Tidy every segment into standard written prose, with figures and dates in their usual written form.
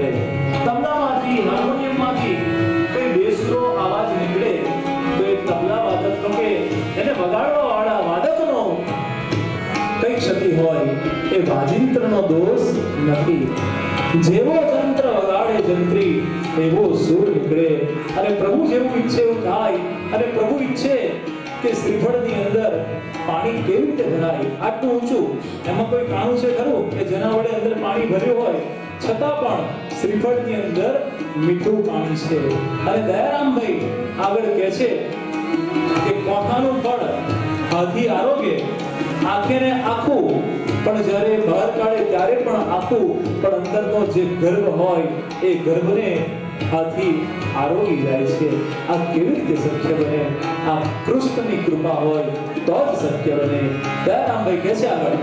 કરે. તબલામાંથી, હાર્મોનિયમમાંથી કોઈ બેસુરો અવાજ નીકળે તો એ તબલા વાદકનો કે એને વગાડવા વાળા વાદકનો કઈ ક્ષતિ હોય એ વાજિંત્રનો દોષ નથી. જેવો જંત્ર વગાડે જંત્રી એવો સૂર નીકળે. અને પ્રભુ જેવું ઈચ્છે એવું થાય. અને પ્રભુ ઈચ્છે કે શ્રીફળની અંદર પાણી કેવી રીતે ભરાય, આટલું ઊંચું, એમાં કોઈ કાણું છે ખરું કે જેના વડે અંદર પાણી ભર્યું હોય, છતાં પણ શ્રીફળની અંદર મીઠું પાણી છે. અને દયારામભાઈ આગળ કહે છે કે કોઠાનું ફળ હાથી આરોગ્ય, આંખે ને આખું, પણ જ્યારે બહાર કાઢે ત્યારે પણ આખું, પણ અંદરનો જે ગર્ભ હોય એ ગર્ભને હાથી આરોગી જાય છે. આ કેવી રીતે શક્ય બને? આ કૃષ્ણની કૃપા હોય તો જ શક્ય બને. દયારામભાઈ કહે છે આગળ,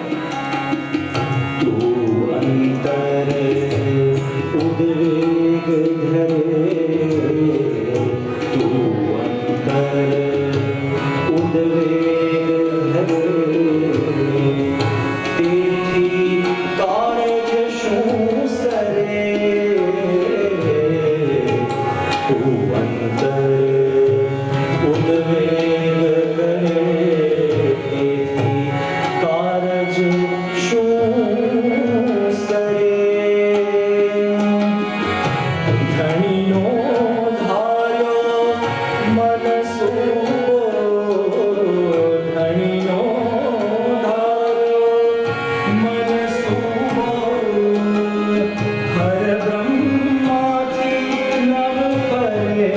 તું અંતર ઉદ્વેગ ધરે, તું અંતર ઉદ્વેગ ધરે, તેથી કારજ શું સરે, તું અંતર ઉદ્વેગ કરે, તેથી કારજ શું સરે. ધણીનો ધાર્યો મન સુબો, ધણીનો ધાર્યો મન સુબો, હર બ્રહ્માથી નવ ફરે,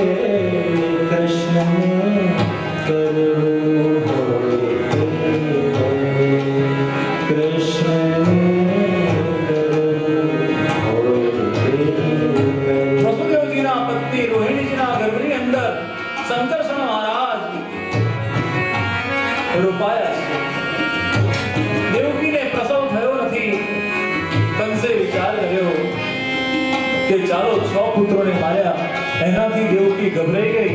કૃષ્ણને કરવું હોય, કૃષ્ણને વસુદેવજીના પત્ની રોહિણીજીના ગર્ભની અંદર શંકરષણ મહારાજ રોપાયા છે. દેવકીને પ્રસવ થયો નથી. કંસે વિચાર કર્યો કે ચાલો 6 પુત્રોને માર્યા, એનાથી દેવકી ગભરાઈ ગઈ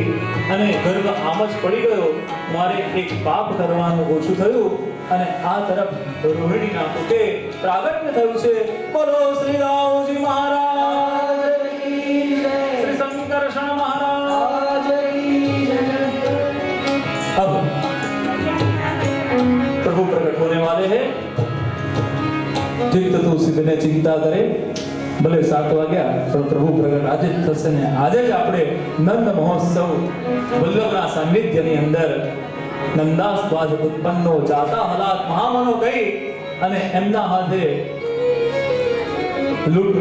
અને ગર્ભ આમ જ પડી ગયો. મારે એક પાપ કરવાનું ઓછું થયું. અને આ તરફ રોહિણીના પુત્રે પ્રાગટ્ય થયું છે. બોલો શ્રી રામજી મહારાજ કી જય, શ્રી શંકરષણ મહારાજ કી જય. अब प्रभु प्रकट होने वाले हैं. चिंत तो सिद्धने चिंता करे. भले 7 વાગ્યા પણ પ્રભુ પ્રગટ આજે જ થશે ને આજે જ આપણે નંદ મહોત્સવ વલ્લભના સાનિધ્યની અંદર નંદાસ્વાદ ઉત્પન્નો જાતા હલાત મહામનો કહી અને એમના હાથે લૂંટ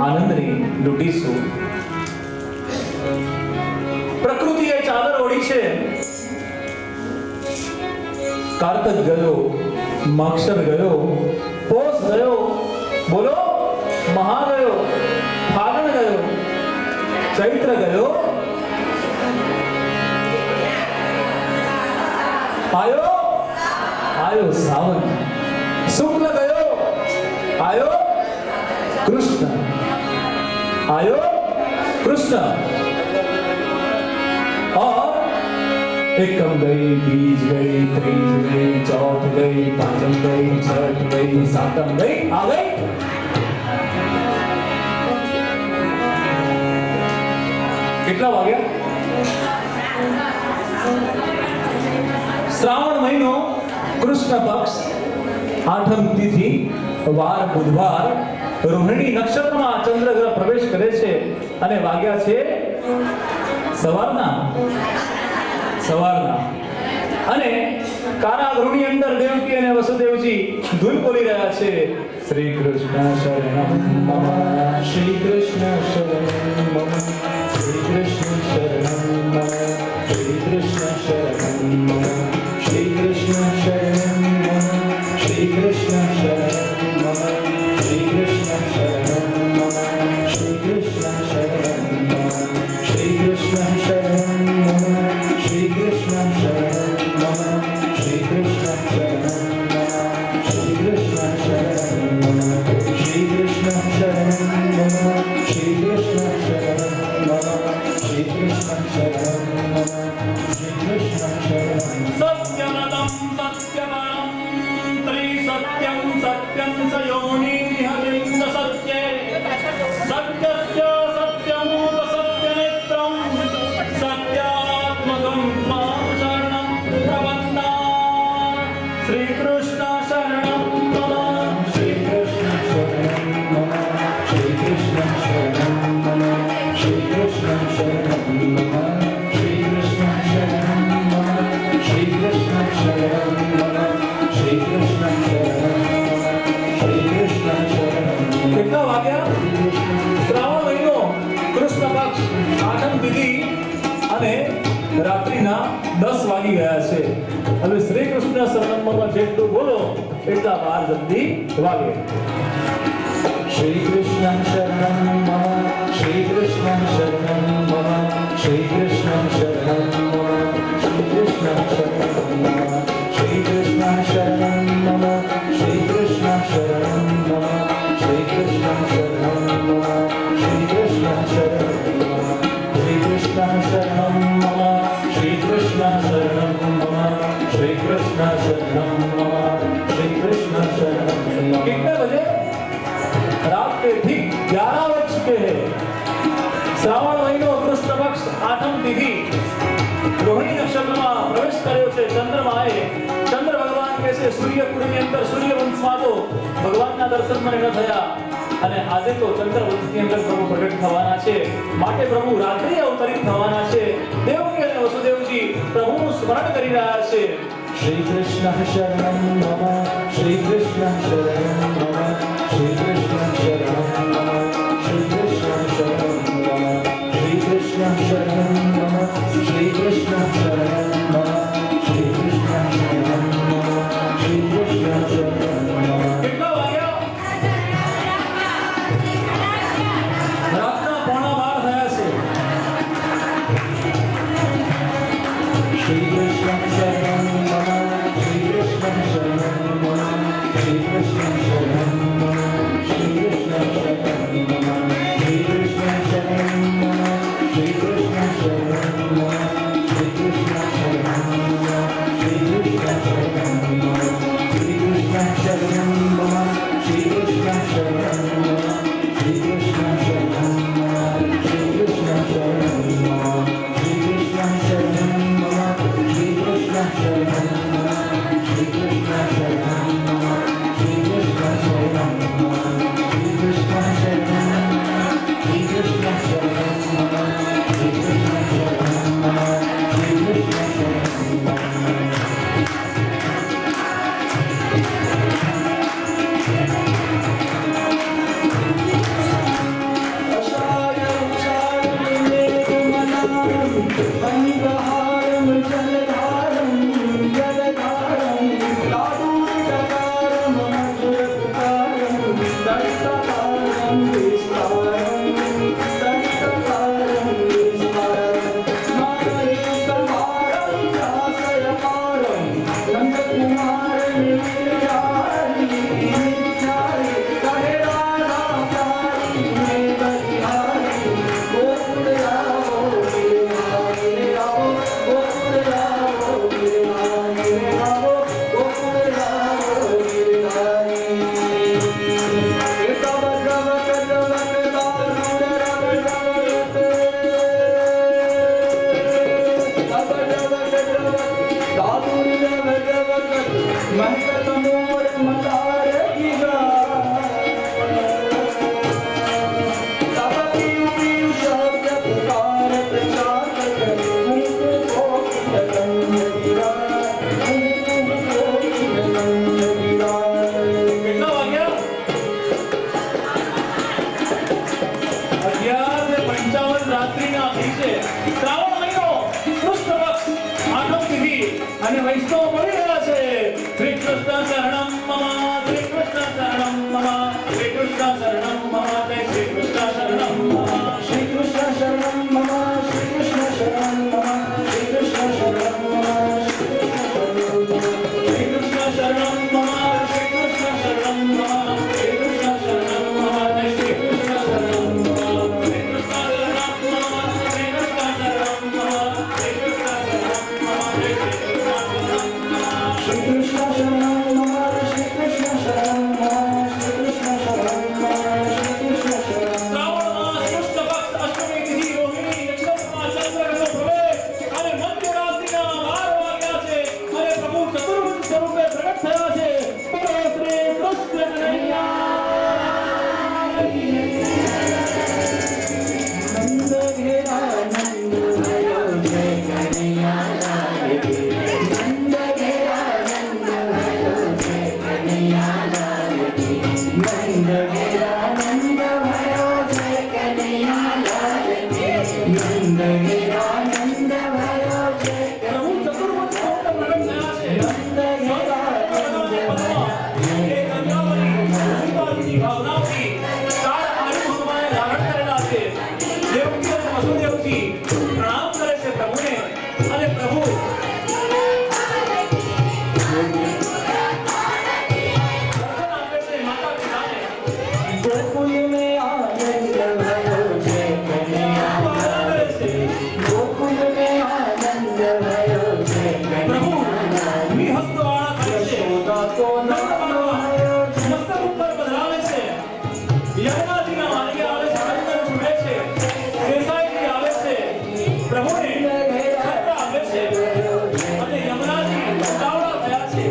આનંદની લૂંટીશું. પ્રકૃતિએ ચાદર ઓઢી છે. કાર્તક ગયો, માક્ષર ગયો, પોષ ગયો, બોલો મહા ગયો, ફાગણ ગયો, ચૈત્ર ગયો, આયો સાવન, શુક્લ ગયો, આયો કૃષ્ણ, आयो कृष्ण और एकम गई, बीज गई, त्रीज गई, चौथ गई, पांचम गई, छठ गई, सातम गई, आ गई। कितना वाग्या? श्रावण महीनो कृष्ण पक्ष आठम तिथि वार बुधवार रोहिणी नक्षत्र में चंद्रग्रह प्रवेश करे छे अने वाग्या छे सवाરના અને કારાગૃહની અંદર દેવકી અને વસુદેવજી ધૂન બોલી રહ્યા છે શ્રી કૃષ્ણ શરણમ મમ, શ્રી કૃષ્ણ શરણમ મમ, શ્રી કૃષ્ણ શરણમ મમ, શ્રી કૃષ્ણ શરણમ મમ, શ્રી કૃષ્ણ શરણમ મમ, શ્રી કૃષ્ણ શરણમ મમ, શ્રી કૃષ્ણ શરણમ મમ, શ્રી કૃષ્ણ શરણમ મમ, શ્રી કૃષ્ણ શરણમ મમ, શ્રી કૃષ્ણ શરણમ મમ, શ્રી કૃષ્ણ શરણમ મમ, શ્રી કૃષ્ણ શરણમ મમ, શ્રી કૃષ્ણ શરણમ મમ, શ્રી કૃષ્ણ શરણમ મમ, શ્રી કૃષ્ણ શરણમ મમ, શ્રી કૃષ્ણ શરણમ સત્યવદમ સત્યવરમ ત્રિસત્યમ સત્યમ સ યોનિ હરિ કૃષ્ણ શરણમ જેટલું બોલો એટલા વાર જલ્દી વાગે. श्री कृष्ण शरणं मम श्री कृष्ण शरणं मम श्री कृष्ण शरणं मम श्री कृष्ण शरणं मम श्री कृष्ण शरणं मम श्री कृष्ण शरणं मम श्री कृष्ण शरणं मम श्री कृष्ण शरणं मम श्री कृष्ण शरणं मम श्री कृष्ण शरणं मम श्री कृष्ण शरणं मम श्री कृष्ण शरणं मम. कितने बजे? रात के ठीक 11 बज चुके हैं. श्रावण महीनो कृष्ण पक्ष आठम तिथि रोहिणी नक्षत्રમાં પ્રવેશ કર્યો છે. ચંદ્રમાએ ચંદ્ર ભગવાન કે છે સૂર્યકુળની અંદર સૂર્યવંશમાં તો ભગવાનના દર્શન મને ન થયા અને આજે તો ચંદ્રવંશની અંદર પ્રભુ પ્રગટ થવાના છે. માટે પ્રભુ રાત્રિએ અવતરિત થવાના છે. દેવકી અને વસુદેવજી પ્રભુનું સ્મરણ કરી રહ્યા છે. श्री कृष्ण शरणं मम श्री कृष्ण शरणं मम श्री कृष्ण शरणं मम श्री कृष्ण शरणं मम श्री कृष्ण शरणं मम श्री कृष्ण शरणं मम श्री कृष्ण शरणं मम श्री कृष्ण शरणं मम. કેટલા વાગ્યા? રાતના 11:15 થયા છે. श्री कृष्ण शरणं मम श्री कृष्ण शरणं मम श्री कृष्ण शरणं मम श्री कृष्ण शरणं मम श्री कृष्ण शरणं मम श्री कृष्ण शरणं मम श्री कृष्ण शरणं मम श्री कृष्ण शरणं मम श्री कृष्ण शरणं मम श्री कृष्ण शरणं मम श्री कृष्ण शरणं मम श्री कृष्ण शरणं मम श्री कृष्ण शरणं मम श्री कृष्ण शरणं मम श्री कृष्ण शरणं मम श्री कृष्ण शरणं मम श्री कृष्ण शरणं श्री कृष्ण शरणं मम श्री कृष्ण शरणं मम श्री कृष्ण शरणं मम. वंदहारं जलधारं जलधारं लाडूटकारं मधुरकारं दष्टकारं विस्तारं दष्टकारं विस्तारं मातरेककारं दासयकारं नन्दकुमारं विचारि विचारि कहे राधा प्यारी मेघधारी गोकुलयावो કેટલા વાગ્યા? 11:55 રાત્રિના દિવસે શ્રાવણ મહિનો કૃષ્ણ પક્ષ આઠમ તિથિ અને વૈષ્ણવ મળી રહ્યા છે. શ્રી કૃષ્ણ શરણમ મમ શ્રી કૃષ્ણ શરણમ મમ શ્રી કૃષ્ણ શરણમ મમ જય શ્રી કૃષ્ણ શરણમ મમ श्री कृष्ण शरणं मम श्री कृष्ण शरणं मम श्री कृष्ण शरणं मम श्री कृष्ण शरणम मम श्री कृष्ण शरणम मम श्री कृष्ण शरणम मम जय श्री कृष्ण शरणम मम श्री कृष्ण शरणम मम श्री कृष्ण शरणम मम श्री कृष्ण शरणम मम जय श्री कृष्ण शरणम मम. श्री कृष्ण शरणं मम श्री कृष्ण शरणं मम श्री कृष्ण शरणं मम श्री कृष्ण शरणं શ્રાવણ માસ કૃષ્ણ પક્ષ અષ્ટમી તિથિ રોહિણી નક્ષત્રમાં ચંદ્રનો પ્રવેશ અને મધ્યરાત્રિના 12 વાગ્યા છે અને પ્રભુ ચતુર્ભુજ સ્વરૂપે પ્રગટ થયા છે. બોલો શ્રી કૃષ્ણ કનૈયા. नंद घेरा नंद भयो जय कन्हैया लाल की नंद घेरा नंद भयो जय कन्हैया लाल की नंद घेरा नंद भयो जय कन्हैया लाल की नंद घेरा नंद भयो जय પ્રભુ ચતુર્ભુજ સ્વરૂપે પ્રગટ થયા છે. नंद યમુનાજીના માર્ગે આવે છે, બંધન છૂટે છે, દેસાઈજી આવે છે, પ્રભુને ખતરા આપે છે અને યમુનાજી ઉતાવળા થયા છે.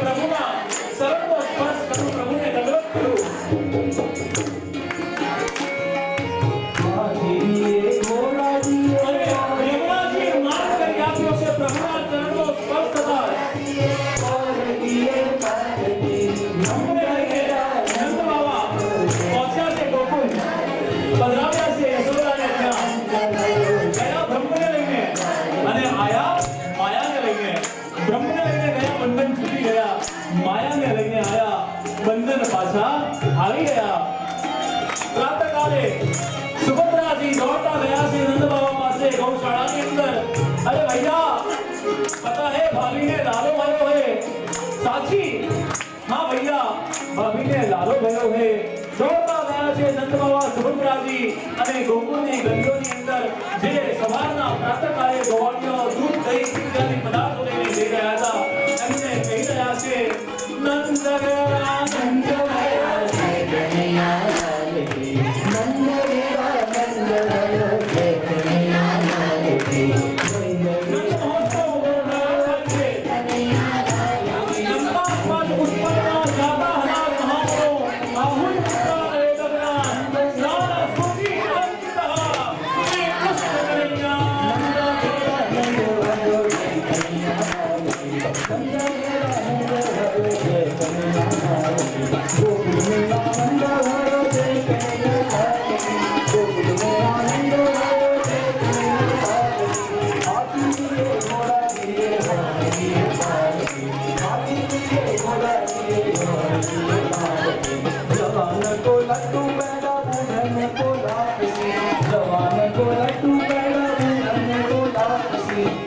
પ્રભુના શરણનો સ્પર્શ કરું, પ્રભુને દંડવત કરું. અને યમુનાજીએ માર્ગ કરી આપ્યો છે પ્રભુના ચરણનો સ્પર્શ થતા. પ્રભુને લઈને નંદ બાવા પહોંચ્યા છે ગોકુળ, પધરાવ્યા છે યશોદાને ત્યાં. ગયા બ્રહ્મને લઈને અને આયા માયાને લઈને. બ્રહ્મને લઈને ગયા, બંધન છૂટી ગયા. માયાને લઈને આયા, બંધન પાછા આવી ગયા. પ્રાતઃકાલે સુભદ્રાજી દોડતા ગયા છે નંદ બાબા પાસે ગૌશાળાની અંદર. અરે ભૈયા, પતા હે ભાભીને લાલો ભયો હે. સાચી? હા ભૈયા, ભાભીને લાલો ભયો હે. દોડતા ગયા છે નંદ બાબા, સુભદ્રાજી અને ગોકુળની ગલીઓની અંદર જે સવારના પ્રાતઃકાલે ગોવાળીઓ દૂધ દહીં ઇત્યાદિ પદાર્થો લઈને જઈ રહ્યા હતા. એમને કહી રહ્યા છે, નંદ ગયા નંદ ગયા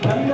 Hello.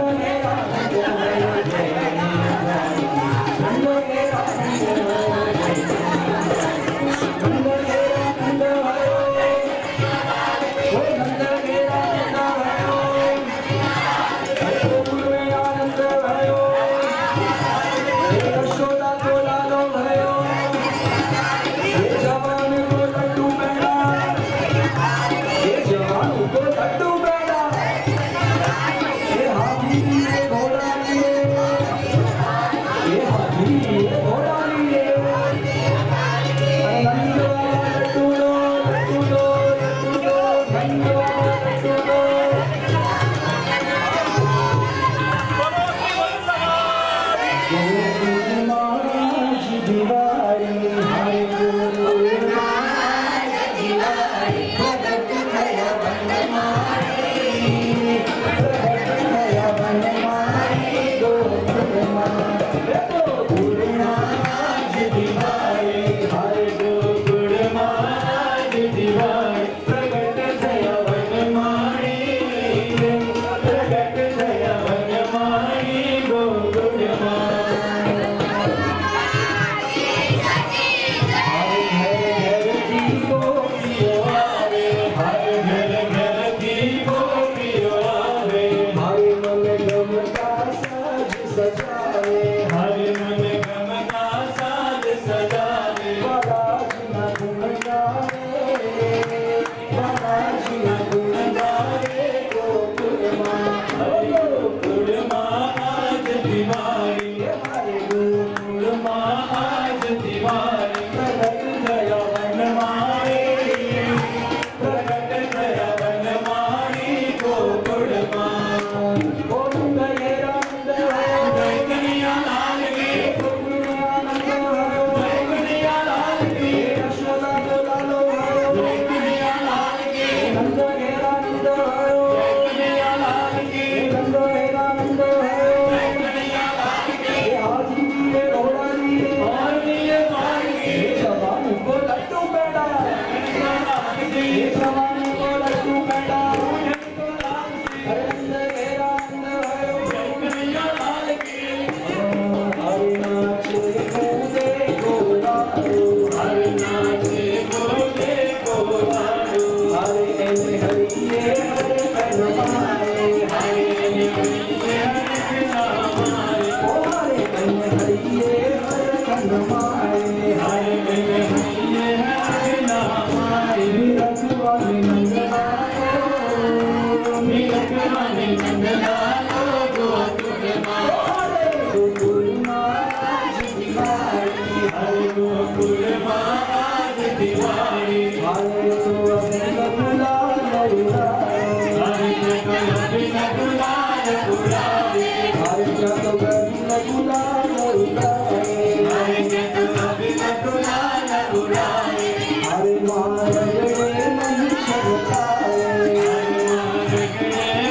दिवाली हरे तो अभिन गुलाल उड़ाए हरे तो अभिन गुलाल उड़ाए हरे क्या तो अभिन गुलाल उड़ाए हरे तो अभिन गुलाल उड़ाए हरे मारगणे नहीं छलकाए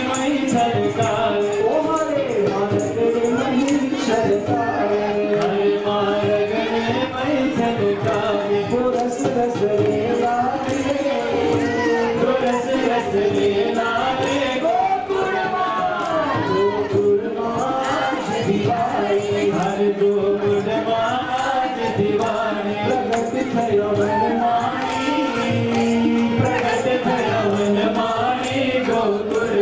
मैं छलकाए ओ हरे मारगणे नहीं छलकाए हरे मारगणे मैं छलकाए वो रस रस लीला तो रस रस लीला रे गोकुल दिवाली हर गोकुल आज दिवाली प्रगट थयो वनमाली प्रगट थयो वनमाली गोकुल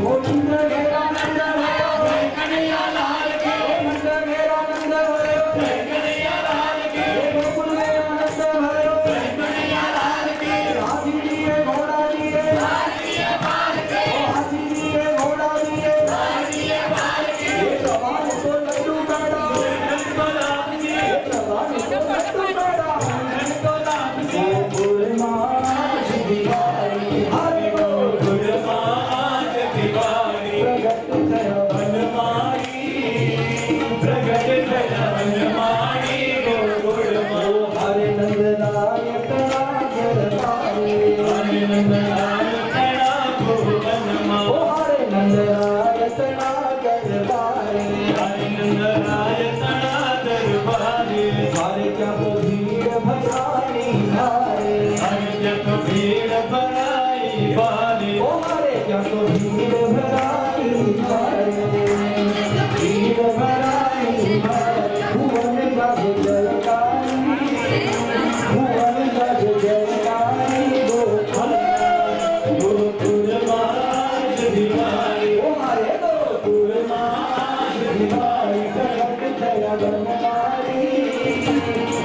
ओ नंद मेरा नंद भयो कन्हैया लाल के नंद मेरा नंद भयो कन्हैया लाल के गोकुल मेरा नंद भयो कन्हैया लाल के हाथी लिए घोड़ा लिए हाथी बाल के हाथी लिए घोड़ा लिए हाथी बाल के ये जवान तो लड्डू पेड़ा गुलाब के जवान तो लड्डू पेड़ा गुलाब के गोकुल आज दिवाली हरे गोकुल आज दिवाली प्रगट थयो वनमाली प्रगट थया वनमाली गोकुल हरे नंद नायक नागर पारे हरे नंदलाल खड़ा भुवन ओ हरे नंद नायक नागर पारे हरे नंदलाल खड़ा दरबारे हरे क्या तो भीड़ भरानी हारे हरे जग भीड़ भराई बारे ओ हरे क्या तो भीड़ भरानी हारे भीड़ भरानी हारे भुवन गज जयकारी भुवन गज जयकारी गोकुल गोकुल आज दिवाली ओ हरे गोकुल आज दिवाली प्रगट थया वनमाली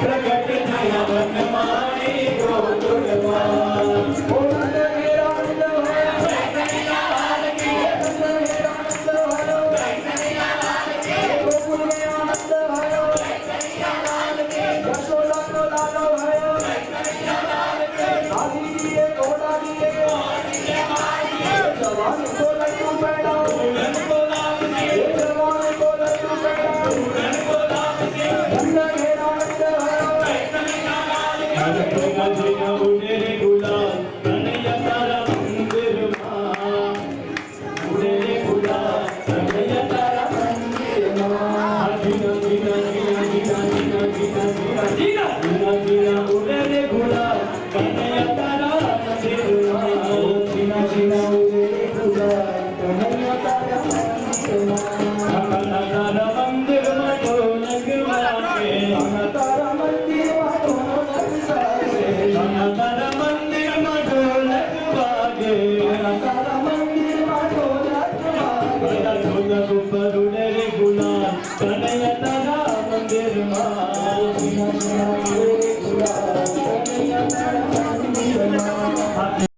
प्रगट थया वनमाली गोकुल ओ नंद मेरा नंद भयो कन्हैया लाल के नंद मेरा नंद भयो कन्हैया लाल के गोकुल मेरा नंद भयो कन्हैया लाल के यशोदा को लालो भयो कन्हैया लाल के हाथी लिए घोड़ा लिए जवान को लड्डू पेड़ा गुलाब के जवान को लड्डू पेड़ा गुलाब के नंद मेरा नंद भयो कन्हैया लाल के